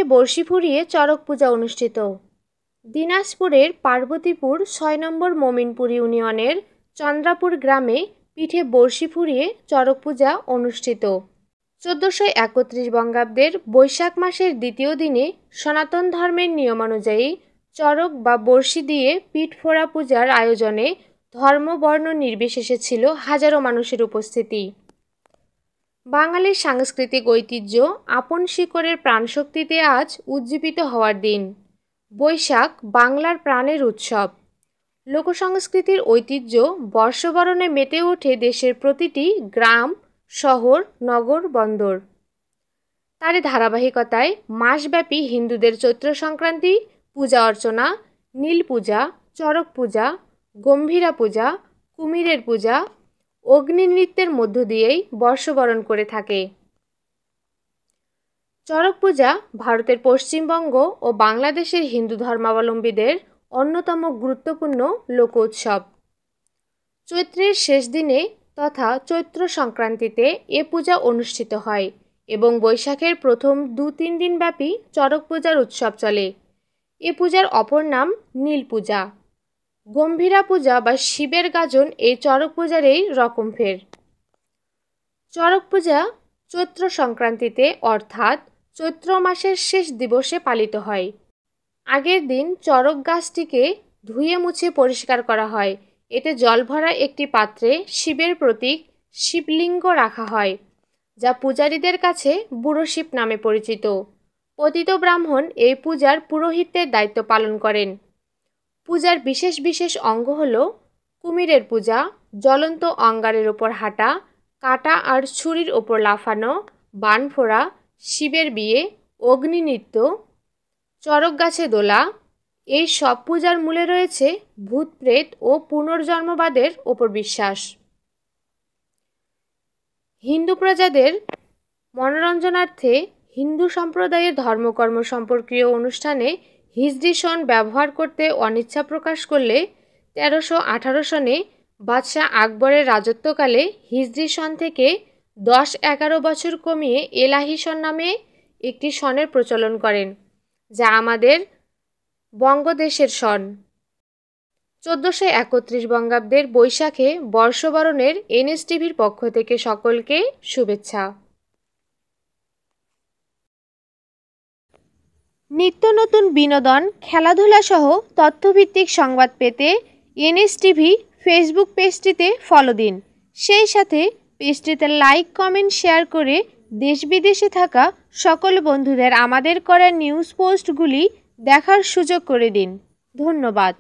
পিঠে বড়শি ফুরিয়ে চড়ক পূজা অনুষ্ঠিত। দিনাজপুরের পার্বতীপুর ৬ নম্বর মোমিনপুর ইউনিয়নের চন্দ্রাপুর গ্রামে পিঠে বড়শি ফুরিয়ে চড়ক পূজা অনুষ্ঠিত। ১৪৩১ বঙ্গাব্দের বৈশাখ মাসের দ্বিতীয় দিনে সনাতন ধর্মের নিয়মানুযায়ী চড়ক বা বড়শি দিয়ে পিঠ ফোড়া পূজার আয়োজনে ধর্ম বর্ণ নির্বিশেষে ছিল হাজারো মানুষের উপস্থিতি। বাঙালির সাংস্কৃতিক ঐতিহ্য আপন শিকড়ের প্রাণশক্তিতে আজ উজ্জীবিত হওয়ার দিন। বৈশাখ বাংলার প্রাণের উৎসব। লোকসংস্কৃতির ঐতিহ্য বর্ষবরণে মেতে ওঠে দেশের প্রতিটি গ্রাম, শহর, নগর, বন্দর। তার ধারাবাহিকতায় মাসব্যাপী হিন্দুদের চৈত্র সংক্রান্তি পূজা অর্চনা, নীল পূজা, চড়ক পূজা, গম্ভীরা পূজা, কুমিরের পূজা, অগ্নি নৃত্যের মধ্য দিয়েই বর্ষবরণ করে থাকে। চড়ক পূজা ভারতের পশ্চিমবঙ্গ ও বাংলাদেশের হিন্দু ধর্মাবলম্বীদের অন্যতম গুরুত্বপূর্ণ লোক উৎসব। চৈত্রের শেষ দিনে তথা চৈত্র সংক্রান্তিতে এ পূজা অনুষ্ঠিত হয় এবং বৈশাখের প্রথম ২-৩ দিন ব্যাপী চড়ক পূজার উৎসব চলে। এ পূজার অপর নাম নীল পূজা। গম্ভীরা পূজা বা শিবের গাজন এই চড়ক পূজারই রকমফের। চড়ক পূজা চৈত্র সংক্রান্তিতে অর্থাৎ চৈত্র মাসের শেষ দিবসে পালিত হয়। আগের দিন চড়ক গাছটিকে ধুয়ে মুছে পরিষ্কার করা হয়। এতে জল ভরা একটি পাত্রে শিবের প্রতীক শিবলিঙ্গ রাখা হয়, যা পূজারীদের কাছে বুড়ো শিব নামে পরিচিত। পতিত ব্রাহ্মণ এই পূজার পুরোহিতের দায়িত্ব পালন করেন। পূজার বিশেষ বিশেষ অঙ্গ হল কুমিরের পূজা, জ্বলন্ত অঙ্গারের ওপর হাঁটা, কাঁটা আর ছুরির ওপর লাফানো, বান ফোড়া, শিবের বিয়ে, অগ্নি নৃত্য, চড়ক গাছে দোলা। এই সব পূজার মূলে রয়েছে ভূত প্রেত ও পুনর্জন্মবাদের ওপর বিশ্বাস। হিন্দু প্রজাদের মনোরঞ্জনার্থে হিন্দু সম্প্রদায়ের ধর্মকর্ম সম্পর্কীয় অনুষ্ঠানে হিজরি সন ব্যবহার করতে অনিচ্ছা প্রকাশ করলে ১৩১৮ সনে বাদশাহ আকবরের রাজত্বকালে হিজরি সন থেকে ১০-১১ বছর কমিয়ে এলাহি সন নামে একটি সনের প্রচলন করেন, যা আমাদের বঙ্গদেশের সন। ১৪৩১ বঙ্গাব্দের বৈশাখে বর্ষবরণের এনএসটিভির পক্ষ থেকে সকলকে শুভেচ্ছা। নিত্য নতুন বিনোদন, খেলাধুলা সহ তথ্যভিত্তিক সংবাদ পেতে এনএসটিভি ফেসবুক পেজটিতে ফলো দিন। সেই সাথে পেজটিতে লাইক, কমেন্ট, শেয়ার করে দেশ বিদেশে থাকা সকল বন্ধুদের আমাদের করা নিউজ পোস্টগুলি দেখার সুযোগ করে দিন। ধন্যবাদ।